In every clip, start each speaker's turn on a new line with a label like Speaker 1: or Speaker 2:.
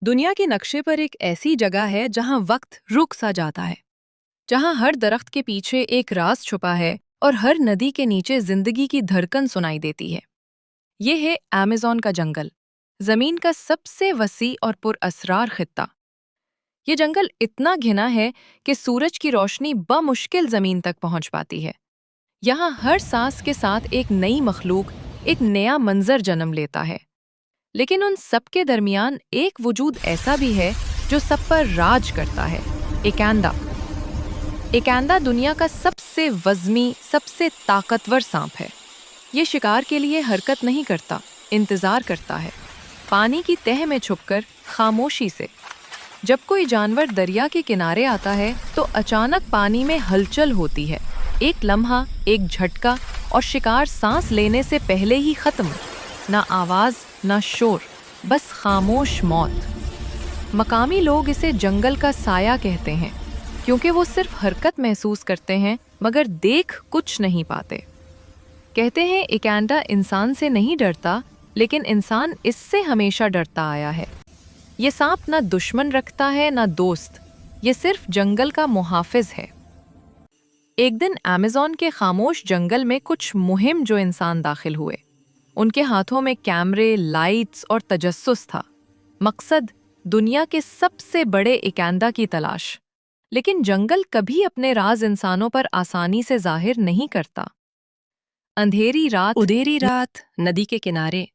Speaker 1: दुनिया के नक्शे पर एक ऐसी जगह है जहां वक्त रुक सा जाता है, जहां हर दरख्त के पीछे एक राज छुपा है और हर नदी के नीचे जिंदगी की धड़कन सुनाई देती है। ये है अमेज़न का जंगल, जमीन का सबसे वसी और पुरअसरार खित्ता। ये जंगल इतना घिना है कि सूरज की रोशनी बमुश्किल जमीन तक पहुंच पाती है। यहाँ हर सांस के साथ एक नई मखलूक, एक नया मंजर जन्म लेता है। लेकिन उन सब के दरमियान एक वजूद ऐसा भी है जो सब पर राज करता है, एकांदा। एकांदा दुनिया का सबसे वज़नी, सबसे ताकतवर सांप है। ये शिकार के लिए हरकत नहीं करता, इंतजार करता है, पानी की तह में छुपकर, खामोशी से। जब कोई जानवर दरिया के किनारे आता है तो अचानक पानी में हलचल होती है। एक लम्हा, एक झटका और शिकार सांस लेने से पहले ही खत्म। ना आवाज, ना शोर, बस खामोश मौत। मकामी लोग इसे जंगल का साया कहते हैं, क्योंकि वो सिर्फ हरकत महसूस करते हैं मगर देख कुछ नहीं पाते। कहते हैं एकांदा इंसान से नहीं डरता, लेकिन इंसान इससे हमेशा डरता आया है। ये सांप ना दुश्मन रखता है ना दोस्त, ये सिर्फ जंगल का मुहाफिज है। एक दिन अमेज़न के खामोश जंगल में कुछ मुहिम जो इंसान दाखिल हुए। उनके हाथों में कैमरे, लाइट्स और तजस्सुस था। मकसद दुनिया के सबसे बड़े एकांदा की तलाश। लेकिन जंगल कभी अपने राज इंसानों पर आसानी से जाहिर नहीं करता। अंधेरी रात, नदी के किनारे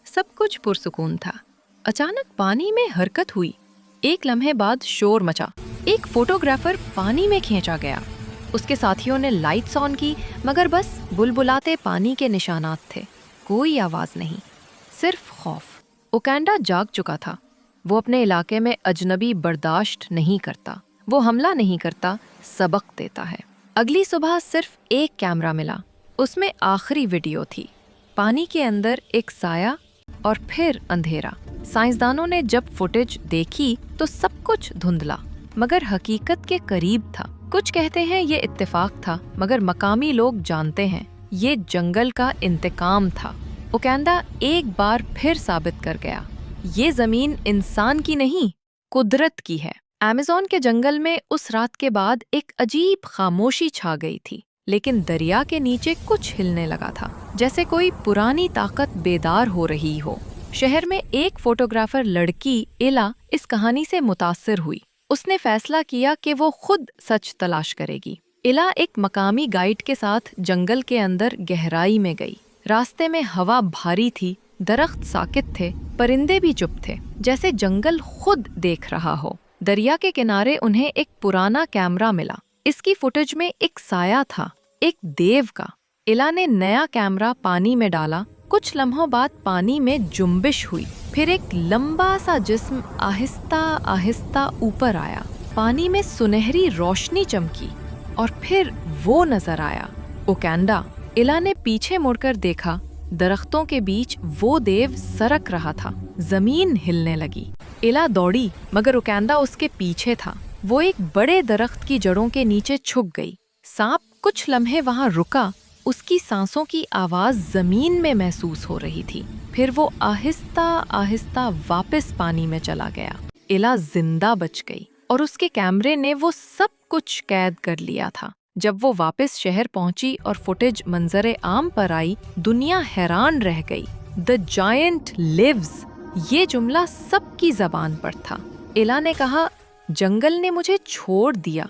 Speaker 1: सब कुछ पुरसुकून था। अचानक पानी में हरकत हुई। एक लम्हे बाद शोर मचा। एक फोटोग्राफर पानी में खींचा गया। उसके साथियों ने लाइट्स ऑन की, मगर बस बुलबुलाते पानी के निशानात थे। कोई आवाज नहीं, सिर्फ खौफ। एकांदा जाग चुका था। वो अपने इलाके में अजनबी बर्दाश्त नहीं करता। वो हमला नहीं करता, सबक देता है। अगली सुबह सिर्फ एक कैमरा मिला। उसमें आखिरी वीडियो थी। पानी के अंदर एक साया और फिर अंधेरा। साइंसदानों ने जब फुटेज देखी तो सब कुछ धुंधला, मगर हकीकत के करीब था। कुछ कहते हैं ये इत्तेफाक था, मगर मकामी लोग जानते हैं ये जंगल का इंतकाम था। एकांदा एक बार फिर साबित कर गया, ये जमीन इंसान की नहीं, कुदरत की है। अमेज़न के जंगल में उस रात के बाद एक अजीब खामोशी छा गई थी। लेकिन दरिया के नीचे कुछ हिलने लगा था, जैसे कोई पुरानी ताकत बेदार हो रही हो। शहर में एक फोटोग्राफर लड़की इला इस कहानी से मुतासिर हुई। उसने फैसला किया कि वो खुद सच तलाश करेगी। इला एक मकामी गाइड के साथ जंगल के अंदर गहराई में गई। रास्ते में हवा भारी थी, दरख्त साकित थे, परिंदे भी चुप थे, जैसे जंगल खुद देख रहा हो। दरिया के किनारे उन्हें एक पुराना कैमरा मिला। इसकी फुटेज में एक साया था, एक देव का। इला ने नया कैमरा पानी में डाला। कुछ लम्हों बाद पानी में जुम्बिश हुई। फिर एक लंबा सा जिस्म आहिस्ता आहिस्ता ऊपर आया। पानी में सुनहरी रोशनी चमकी और फिर वो नजर आया, एकांदा। इला ने पीछे मुड़कर देखा। दरख्तों के बीच वो देव सरक रहा था। जमीन हिलने लगी। इला दौड़ी, मगर एकांदा उसके पीछे था। वो एक बड़े दरख्त की जड़ों के नीचे छुप गई। सांप कुछ लम्हे वहां रुका। उसकी सांसों की आवाज जमीन में महसूस हो रही थी। फिर वो आहिस्ता आहिस्ता वापस पानी में चला गया। इला जिंदा बच गई और उसके कैमरे ने वो सब कुछ कैद कर लिया था। जब वो वापस शहर पहुंची और फुटेज मंजरे आम पर आई, दुनिया हैरान रह गई। द जायंट लिव्स, ये जुमला सबकी जबान पर था। इला ने कहा, जंगल ने मुझे छोड़ दिया,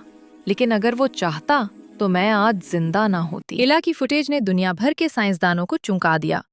Speaker 1: लेकिन अगर वो चाहता तो मैं आज जिंदा ना होती। इला की फुटेज ने दुनिया भर के साइंसदानों को चौंका दिया।